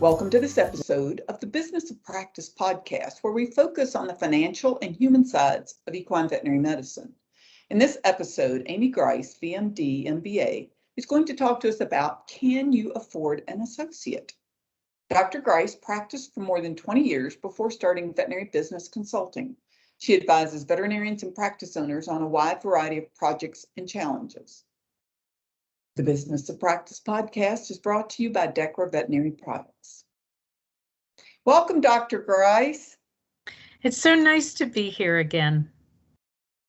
Welcome to this episode of the Business of Practice podcast, where we focus on the financial and human sides of equine veterinary medicine. In this episode, Amy Grice, VMD, MBA, is going to talk to us about, can you afford an associate? Dr. Grice practiced for more than 20 years before starting veterinary business consulting. She advises veterinarians and practice owners on a wide variety of projects and challenges. The Business of Practice podcast is brought to you by Dechra Veterinary Products. Welcome, Dr. Grice. It's so nice to be here again.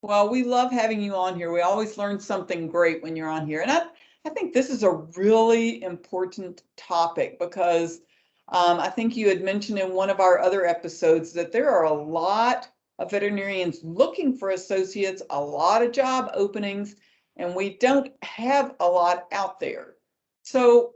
Well, we love having you on here. We always learn something great when you're on here. And I think this is a really important topic because I think you had mentioned in one of our other episodes that there are a lot of veterinarians looking for associates, a lot of job openings, and we don't have a lot out there. So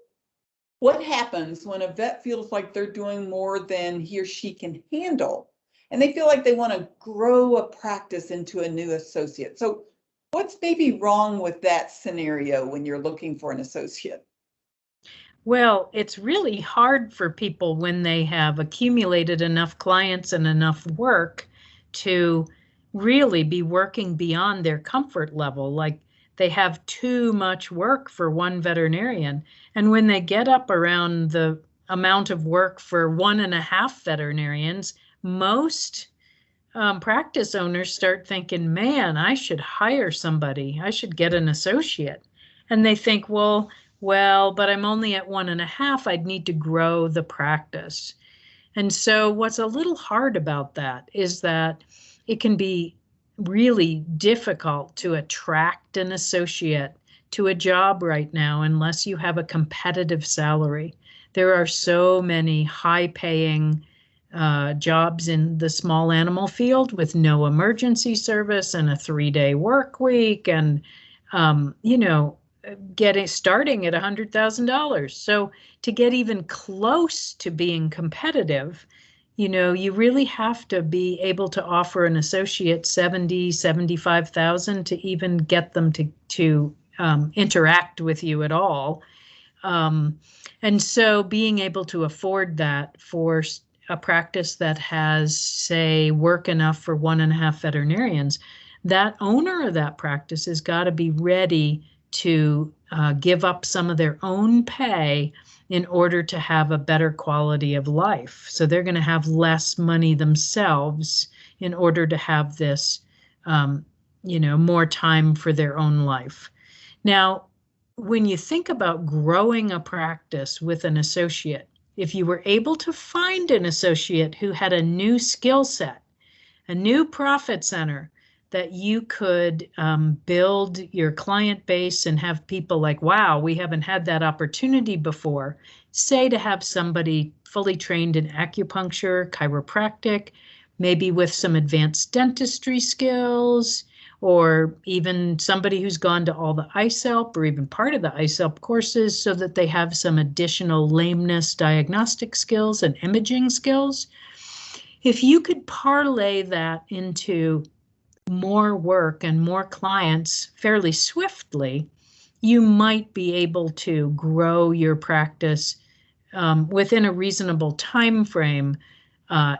what happens when a vet feels like they're doing more than he or she can handle, and they feel like they want to grow a practice into a new associate? So what's maybe wrong with that scenario when you're looking for an associate? Well, it's really hard for people when they have accumulated enough clients and enough work to really be working beyond their comfort level. Like, they have too much work for one veterinarian. And when they get up around the amount of work for 1.5 veterinarians, most practice owners start thinking, man, I should hire somebody. I should get an associate. And they think, well, but I'm only at 1.5. I'd need to grow the practice. And so what's a little hard about that is that it can be really difficult to attract an associate to a job right now unless you have a competitive salary. There are so many high-paying jobs in the small animal field with no emergency service and a 3-day work week and, starting at $100,000. So to get even close to being competitive, you really have to be able to offer an associate $75,000 to even get them to interact with you at all. And so being able to afford that for a practice that has, say, work enough for 1.5 veterinarians, that owner of that practice has got to be ready to give up some of their own pay in order to have a better quality of life. So they're going to have less money themselves in order to have this, more time for their own life. Now, when you think about growing a practice with an associate, if you were able to find an associate who had a new skill set, a new profit center, that you could build your client base and have people like, wow, we haven't had that opportunity before. Say to have somebody fully trained in acupuncture, chiropractic, maybe with some advanced dentistry skills, or even somebody who's gone to all the ISELP or even part of the ISELP courses so that they have some additional lameness diagnostic skills and imaging skills. If you could parlay that into more work and more clients fairly swiftly, you might be able to grow your practice within a reasonable time frame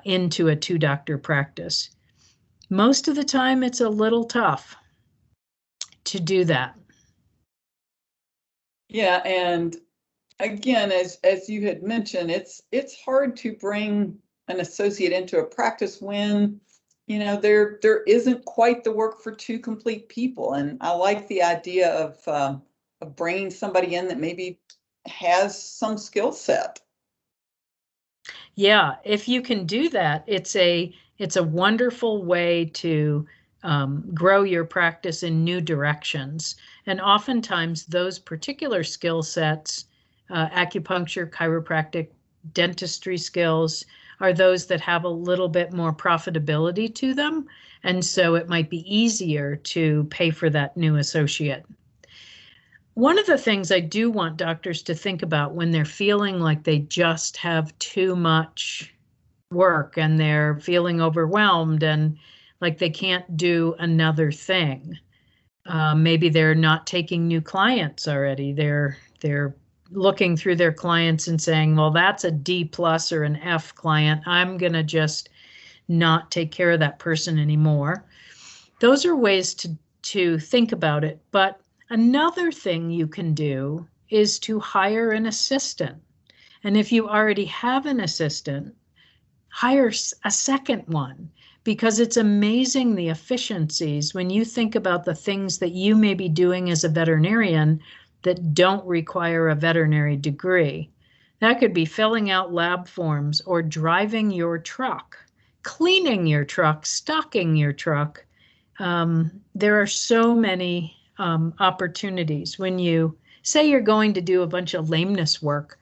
into a 2-doctor practice. Most of the time, it's a little tough to do that. Yeah, and again, as you had mentioned, it's hard to bring an associate into a practice when there isn't quite the work for 2 complete people. And I like the idea of bringing somebody in that maybe has some skill set. Yeah, if you can do that, it's a wonderful way to grow your practice in new directions. And oftentimes those particular skill sets, acupuncture, chiropractic, dentistry skills, are those that have a little bit more profitability to them. And so it might be easier to pay for that new associate. One of the things I do want doctors to think about when they're feeling like they just have too much work and they're feeling overwhelmed and like they can't do another thing. Maybe they're not taking new clients already. They're looking through their clients and saying, well, that's a D plus or an F client. I'm going to just not take care of that person anymore. Those are ways to think about it. But another thing you can do is to hire an assistant. And if you already have an assistant, hire a second one, because it's amazing the efficiencies when you think about the things that you may be doing as a veterinarian that don't require a veterinary degree. That could be filling out lab forms or driving your truck, cleaning your truck, stocking your truck. There are so many opportunities. When you say you're going to do a bunch of lameness work,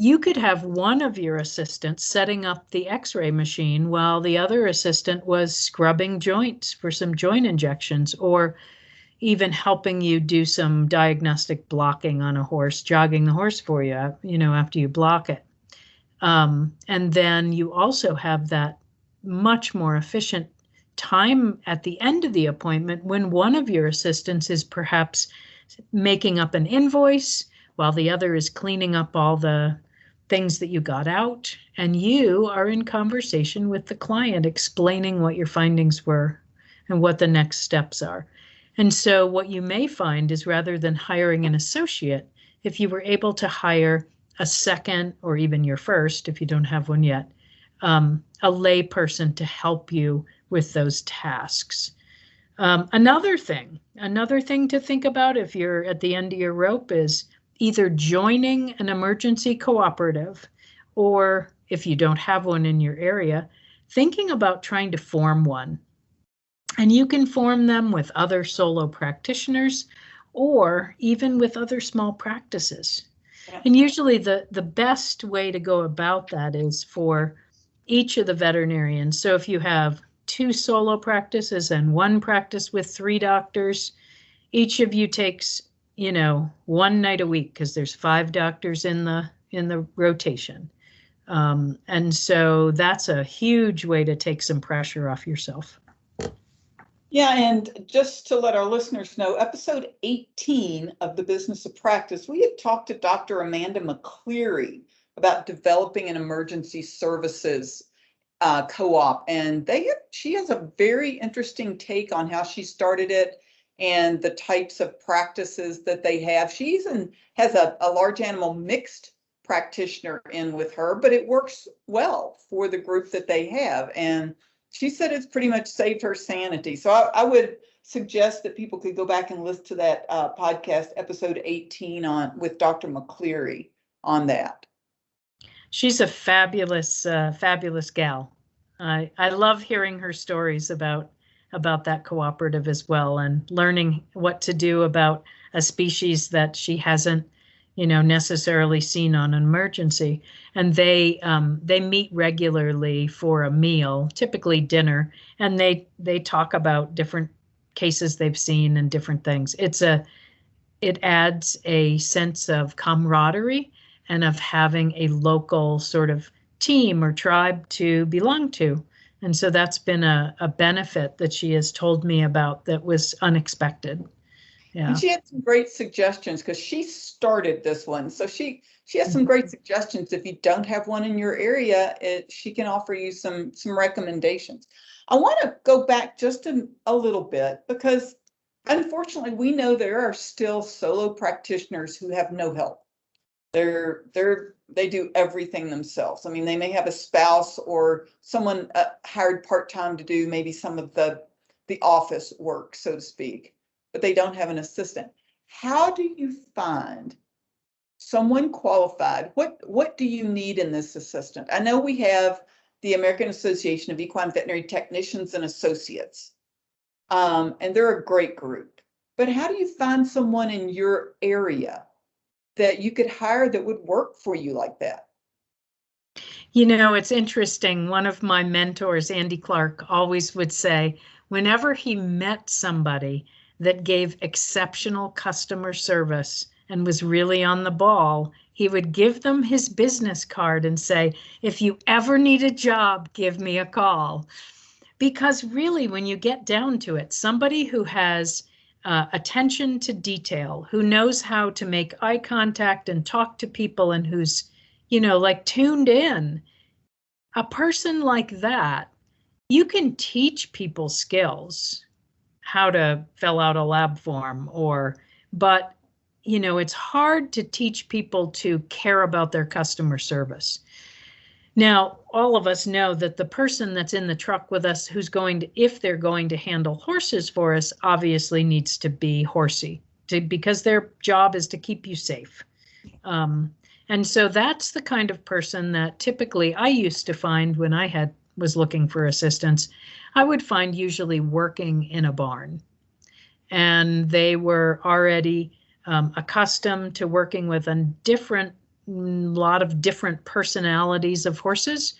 you could have one of your assistants setting up the x-ray machine while the other assistant was scrubbing joints for some joint injections, or even helping you do some diagnostic blocking on a horse, jogging the horse for you, after you block it. And then you also have that much more efficient time at the end of the appointment when one of your assistants is perhaps making up an invoice while the other is cleaning up all the things that you got out, and you are in conversation with the client explaining what your findings were and what the next steps are. And so what you may find is, rather than hiring an associate, if you were able to hire a second, or even your first, if you don't have one yet, a lay person to help you with those tasks. Another thing to think about if you're at the end of your rope is either joining an emergency cooperative, or if you don't have one in your area, thinking about trying to form one. And you can form them with other solo practitioners or even with other small practices. Yeah. And usually the best way to go about that is for each of the veterinarians. So if you have 2 solo practices and 1 practice with 3 doctors, each of you takes, 1 night a week, because there's 5 doctors in the rotation. And so that's a huge way to take some pressure off yourself. Yeah, and just to let our listeners know, episode 18 of The Business of Practice, we had talked to Dr. Amanda McCleary about developing an emergency services co-op, and she has a very interesting take on how she started it and the types of practices that they have. She even has a large animal mixed practitioner in with her, but it works well for the group that they have. And she said it's pretty much saved her sanity. So I would suggest that people could go back and listen to that podcast, episode 18 with Dr. McCleary on that. She's a fabulous gal. I love hearing her stories about that cooperative as well, and learning what to do about a species that she hasn't, necessarily seen on an emergency. And they meet regularly for a meal, typically dinner, and they talk about different cases they've seen and different things. It adds a sense of camaraderie and of having a local sort of team or tribe to belong to. And so that's been a benefit that she has told me about that was unexpected. Yeah. And she had some great suggestions because she started this one. So she has some great suggestions. If you don't have one in your area, she can offer you some recommendations. I want to go back just a little bit, because unfortunately we know there are still solo practitioners who have no help. They do everything themselves. I mean, they may have a spouse or someone hired part-time to do maybe some of the office work, so to speak, but they don't have an assistant. How do you find someone qualified? What do you need in this assistant? I know we have the American Association of Equine Veterinary Technicians and Associates, and they're a great group. But how do you find someone in your area that you could hire that would work for you like that? It's interesting. One of my mentors, Andy Clark, always would say, whenever he met somebody that gave exceptional customer service and was really on the ball, he would give them his business card and say, if you ever need a job, give me a call. Because really, when you get down to it, somebody who has attention to detail, who knows how to make eye contact and talk to people, and who's, like tuned in. A person like that, you can teach people skills, how to fill out a lab form, but it's hard to teach people to care about their customer service. Now, all of us know that the person that's in the truck with us who's if they're going to handle horses for us, obviously needs to be horsey, because their job is to keep you safe. And so that's the kind of person that typically I used to find when I was looking for assistance. I would find usually working in a barn, and they were already accustomed to working with a lot of different personalities of horses,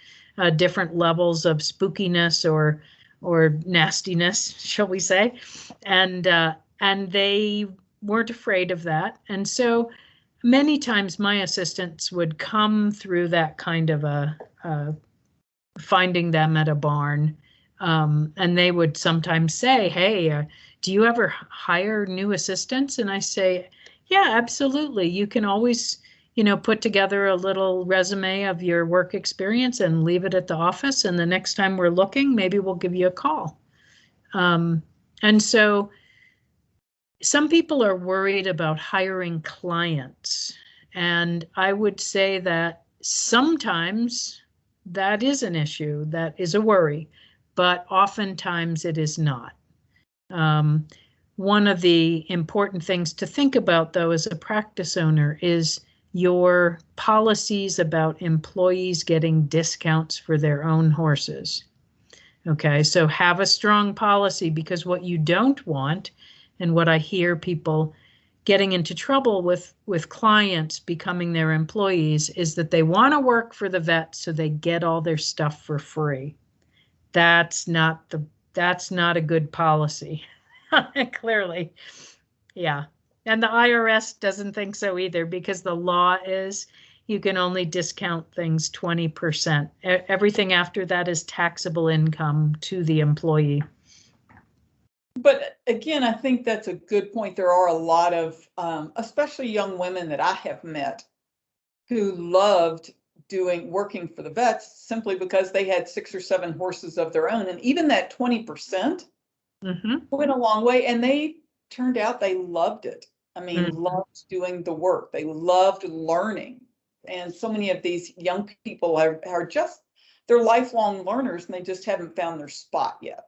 different levels of spookiness or nastiness, shall we say, and they weren't afraid of that. And so many times my assistants would come through that kind of finding them at a barn, and they would sometimes say, "Hey, do you ever hire new assistants?" And I say, "Yeah, absolutely. You can always put together a little resume of your work experience and leave it at the office. And the next time we're looking, maybe we'll give you a call." And so some people are worried about hiring clients. And I would say that sometimes that is an issue, that is a worry, but oftentimes it is not. One of the important things to think about, though, as a practice owner is your policies about employees getting discounts for their own horses. Okay, so have a strong policy, because what you don't want, and what I hear people getting into trouble with clients becoming their employees, is that they want to work for the vet so they get all their stuff for free. That's not a good policy. Clearly. Yeah. And the IRS doesn't think so either, because the law is you can only discount things 20%. Everything after that is taxable income to the employee. But again, I think that's a good point. There are a lot of, especially young women that I have met, who loved working for the vets simply because they had 6 or 7 horses of their own. And even that 20% went a long way, and they turned out they loved it. I mean, loved doing the work. They loved learning. And so many of these young people are just, they're lifelong learners, and they just haven't found their spot yet.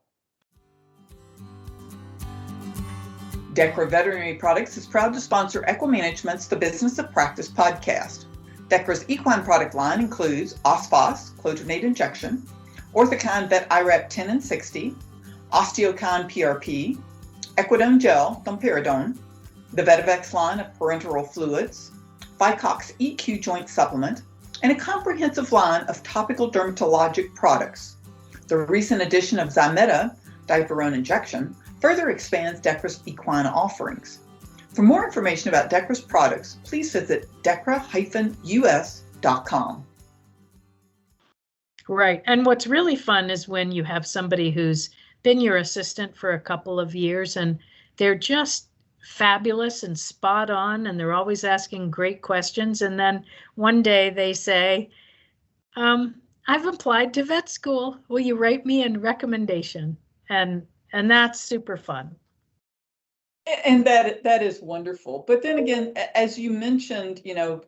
Dechra Veterinary Products is proud to sponsor Equimanagement's The Business of Practice podcast. Dechra's equine product line includes Osphos, clodronate injection, Orthokine Vet IRAP 10 and 60, Osteokine PRP, Equidone Gel, domperidone, the Vetivex line of parenteral fluids, Vicox EQ joint supplement, and a comprehensive line of topical dermatologic products. The recent addition of Zymeta, diaperone injection, further expands Dechra's equine offerings. For more information about Dechra's products, please visit dechra-us.com. Right. And what's really fun is when you have somebody who's been your assistant for a couple of years, and they're just fabulous and spot on, and they're always asking great questions. And then one day they say, I've applied to vet school. Will you write me a recommendation? And that's super fun. And that is wonderful. But then again, as you mentioned,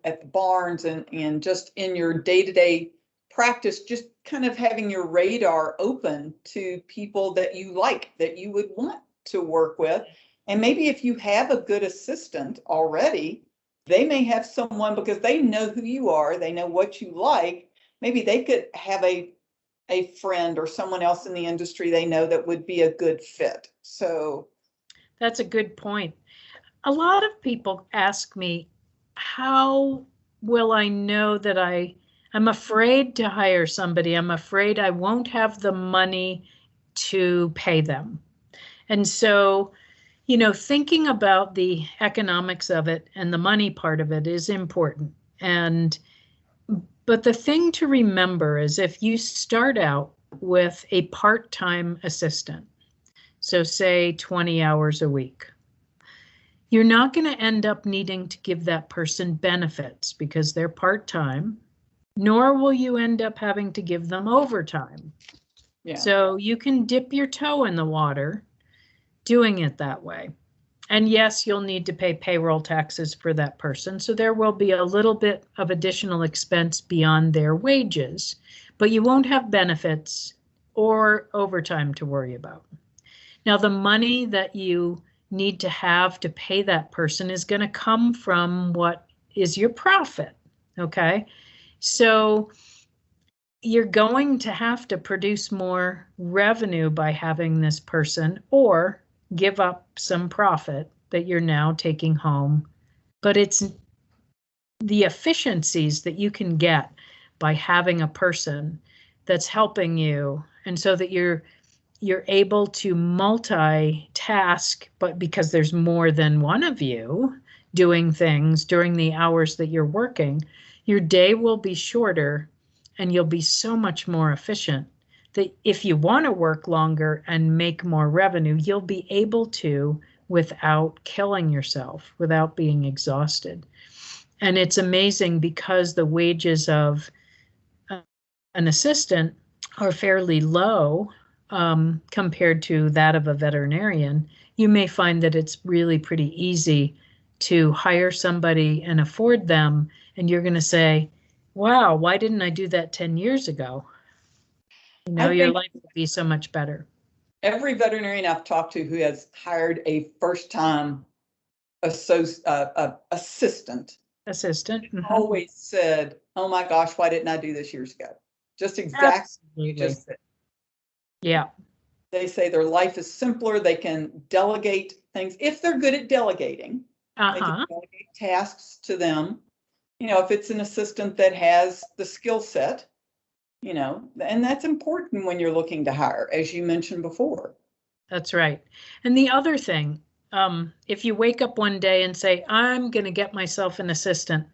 at the barns and just in your day-to-day practice, just kind of having your radar open to people that you like, that you would want to work with. And maybe if you have a good assistant already, they may have someone, because they know who you are, they know what you like. Maybe they could have a friend or someone else in the industry they know that would be a good fit. So that's a good point. A lot of people ask me, how will I know that I'm afraid to hire somebody. I'm afraid I won't have the money to pay them. And so, thinking about the economics of it and the money part of it is important. But the thing to remember is, if you start out with a part-time assistant, so say 20 hours a week, You're not going to end up needing to give that person benefits because they're part-time, nor will you end up having to give them overtime. Yeah. So you can dip your toe in the water doing it that way. And yes, you'll need to pay payroll taxes for that person. So there will be a little bit of additional expense beyond their wages, but you won't have benefits or overtime to worry about. Now, the money that you need to have to pay that person is going to come from what is your profit. Okay. So you're going to have to produce more revenue by having this person or give up some profit that you're now taking home. But it's the efficiencies that you can get by having a person that's helping you. And so that you're able to multitask, but because there's more than one of you doing things during the hours that you're working, your day will be shorter and you'll be so much more efficient that if you want to work longer and make more revenue, you'll be able to without killing yourself, without being exhausted. And it's amazing because the wages of an assistant are fairly low compared to that of a veterinarian. You may find that it's really pretty easy to hire somebody and afford them, and you're going to say, wow, why didn't I do that 10 years ago? You know, your life would be so much better. Every veterinarian I've talked to who has hired a first-time assistant always said, oh my gosh, why didn't I do this years ago? Just exactly what you just said. Yeah. They say their life is simpler. They can delegate things if they're good at delegating. They can delegate tasks to them. You know, if it's an assistant that has the skill set, you know, and that's important when you're looking to hire, as you mentioned before. That's right. And the other thing, if you wake up one day and say, I'm going to get myself an assistant,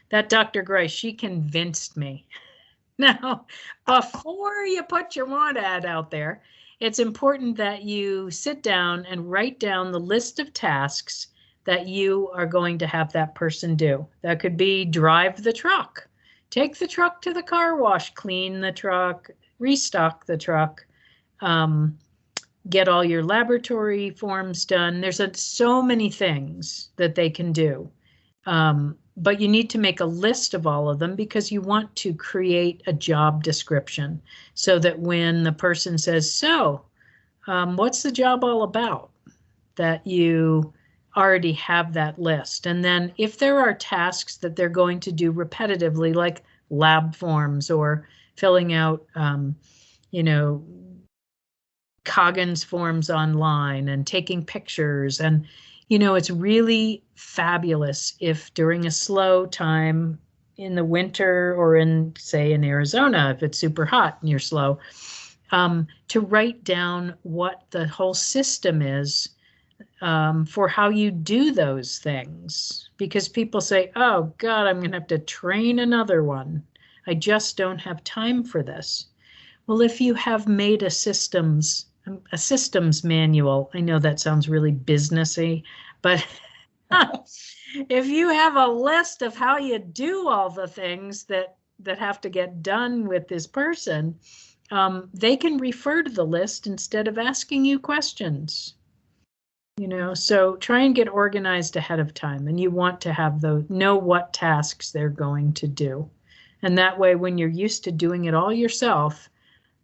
that Dr. Grice, she convinced me. Now, before you put your want ad out there, it's important that you sit down and write down the list of tasks that you are going to have that person do. That could be drive the truck, take the truck to the car wash, clean the truck, restock the truck, get all your laboratory forms done. There's so many things that they can do. But you need to make a list of all of them because you want to create a job description so that when the person says, so what's the job all about, that you already have that list. And then if there are tasks that they're going to do repetitively, like lab forms or filling out, you know, Coggins forms online and taking pictures, and you know, it's really fabulous if during a slow time in the winter or in, say, in Arizona, if it's super hot and you're slow, to write down what the whole system is for how you do those things. Because people say, oh God, I'm going to have to train another one. I just don't have time for this. Well, if you have made a systems manual, I know that sounds really businessy, but if you have a list of how you do all the things that have to get done with this person, they can refer to the list instead of asking you questions. You know, so try and get organized ahead of time, and you want to have know what tasks they're going to do. And that way, when you're used to doing it all yourself,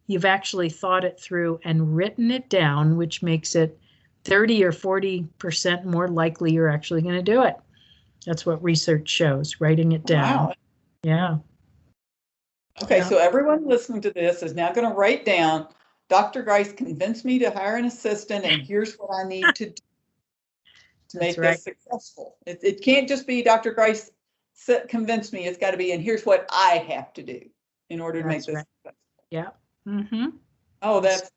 you've actually thought it through and written it down, which makes it 30 or 40% more likely you're actually going to do it. That's what research shows, writing it down. Wow. Yeah. Okay, so everyone listening to this is now going to write down, Dr. Grice convinced me to hire an assistant, and here's what I need to do to make this successful. It can't just be Dr. Grice convinced me. It's got to be, and here's what I have to do in order to make this successful. Yeah. Mm-hmm. Oh, that's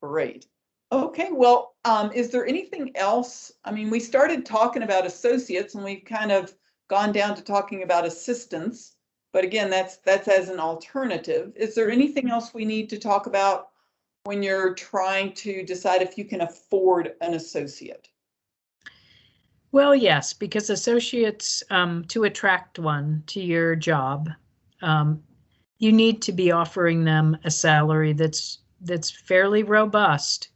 great. Okay, well, is there anything else? I mean, we started talking about associates and we've kind of gone down to talking about assistants, but again, that's as an alternative. Is there anything else we need to talk about when you're trying to decide if you can afford an associate? Well, yes, because associates, to attract one to your job, you need to be offering them a salary that's fairly robust.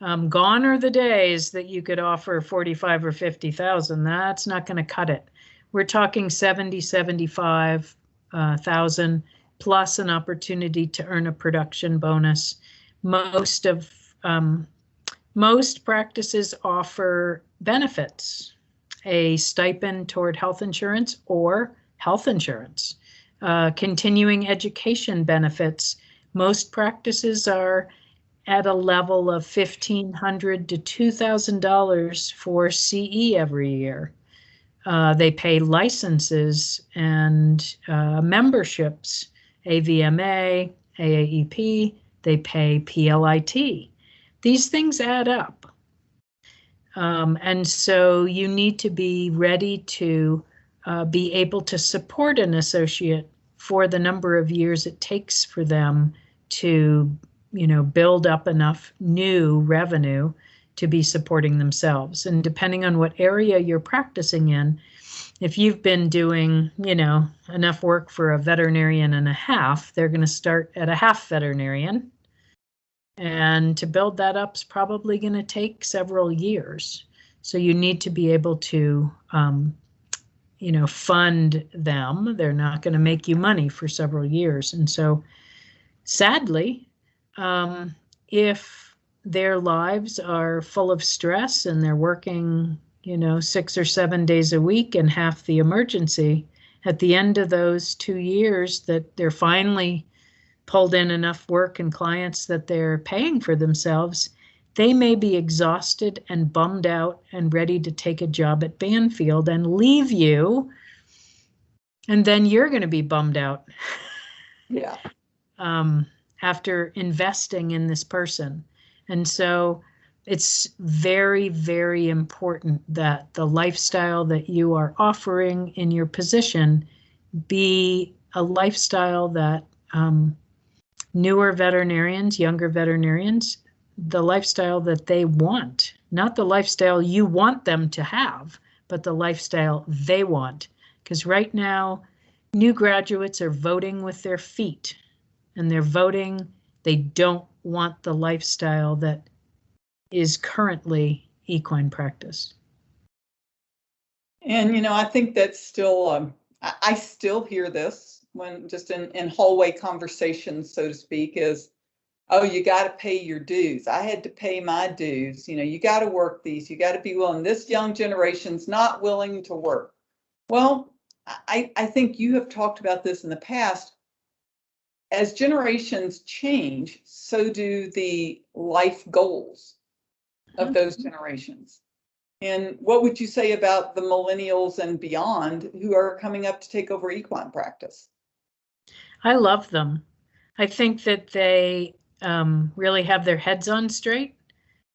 Gone are the days that you could offer 45 or 50,000. That's not going to cut it. We're talking 70, 75,000 plus an opportunity to earn a production bonus. Most practices offer benefits, a stipend toward health insurance or health insurance, continuing education benefits. Most practices are at a level of $1,500 to $2,000 for CE every year. They pay licenses and memberships, AVMA, AAEP, they pay PLIT. These things add up. And so you need to be ready to be able to support an associate for the number of years it takes for them to, build up enough new revenue to be supporting themselves. And depending on what area you're practicing in, if you've been doing, enough work for a veterinarian and a half, they're going to start at a half veterinarian. And to build that up is probably going to take several years. So you need to be able to, fund them. They're not going to make you money for several years. And so sadly, if their lives are full of stress and they're working, 6 or 7 days a week and half the emergency, at the end of those 2 years that they're finally pulled in enough work and clients that they're paying for themselves, they may be exhausted and bummed out and ready to take a job at Banfield and leave you. And then you're going to be bummed out. Yeah. After investing in this person. And so it's very, very important that the lifestyle that you are offering in your position be a lifestyle that newer veterinarians, younger veterinarians, the lifestyle that they want, not the lifestyle you want them to have, but the lifestyle they want. Because right now, new graduates are voting with their feet. And they're voting, they don't want the lifestyle that is currently equine practice. And, I think that's still, I still hear this when just in hallway conversations, so to speak, is, oh, you got to pay your dues. I had to pay my dues. You got to work these, you got to be willing. This young generation's not willing to work. Well, I think you have talked about this in the past. As generations change, so do the life goals of those generations. And what would you say about the millennials and beyond who are coming up to take over equine practice? I love them. I think that they really have their heads on straight,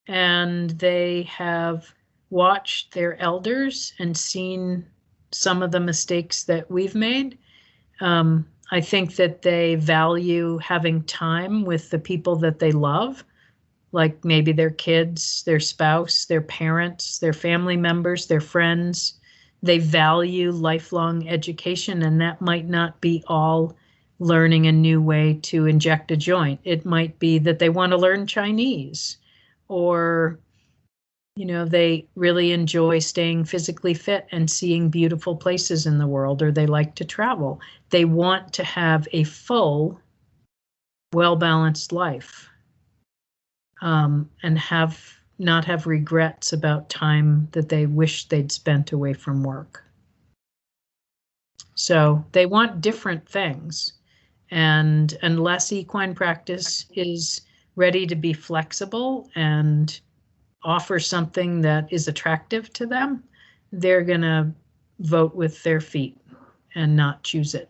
and they have watched their elders and seen some of the mistakes that we've made. I think that they value having time with the people that they love, like maybe their kids, their spouse, their parents, their family members, their friends. They value lifelong education, and that might not be all learning a new way to inject a joint. It might be that they want to learn Chinese, or they really enjoy staying physically fit and seeing beautiful places in the world, or they like to travel. They want to have a full, well-balanced life, and not have regrets about time that they wish they'd spent away from work. So they want different things. And unless equine practice is ready to be flexible and offer something that is attractive to them, they're going to vote with their feet and not choose it.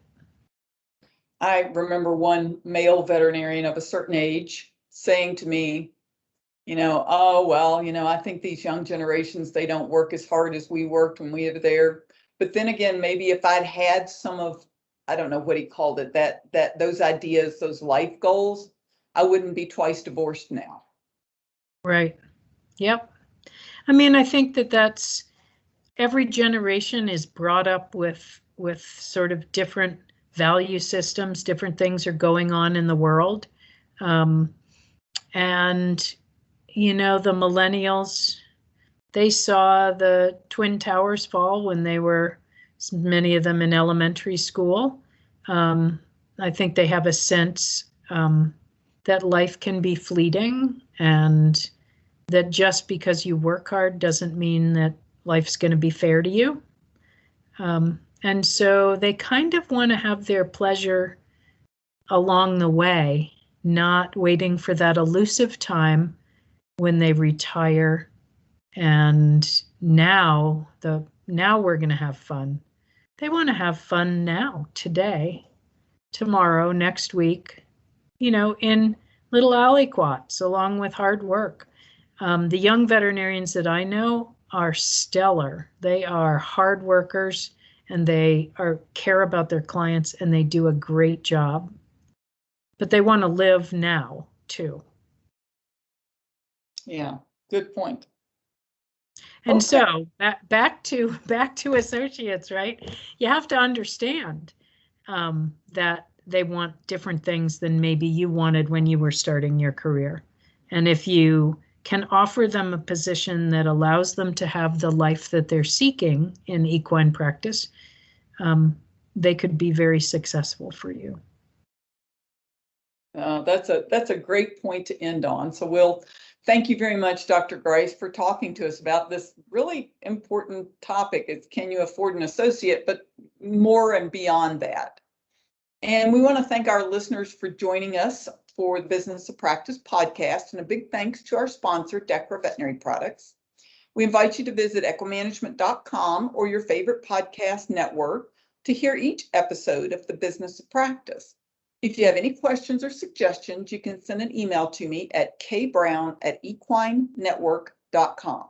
I remember one male veterinarian of a certain age saying to me, oh, well, I think these young generations, they don't work as hard as we worked when we were there. But then again, maybe if I'd had some of, I don't know what he called it, that those ideas, those life goals, I wouldn't be twice divorced now. Right. Yep. I mean, I think that that's every generation is brought up with sort of different value systems, different things are going on in the world. And, you know, the millennials, they saw the Twin Towers fall when they were, many of them in elementary school. I think they have a sense that life can be fleeting, and that just because you work hard doesn't mean that life's going to be fair to you. And so they kind of want to have their pleasure along the way, not waiting for that elusive time when they retire. And now we're going to have fun. They want to have fun now, today, tomorrow, next week, you know, in little aliquots, along with hard work. The young veterinarians that I know are stellar. They are hard workers, and they care about their clients, and they do a great job. But they want to live now too. Yeah, good point. And okay. So back to associates, right? You have to understand that they want different things than maybe you wanted when you were starting your career. And if you can offer them a position that allows them to have the life that they're seeking in equine practice, they could be very successful for you. That's a great point to end on. So we'll thank you very much, Dr. Grice, for talking to us about this really important topic. It's can you afford an associate, but more and beyond that. And we want to thank our listeners for joining us for the Business of Practice podcast, and a big thanks to our sponsor, Dechra Veterinary Products. We invite you to visit equimanagement.com or your favorite podcast network to hear each episode of the Business of Practice. If you have any questions or suggestions, you can send an email to me at kbrown@equinenetwork.com.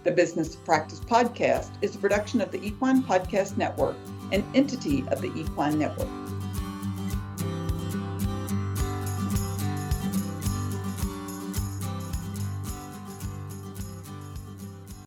The Business of Practice podcast is a production of the Equine Podcast Network, an entity of the Equine Network.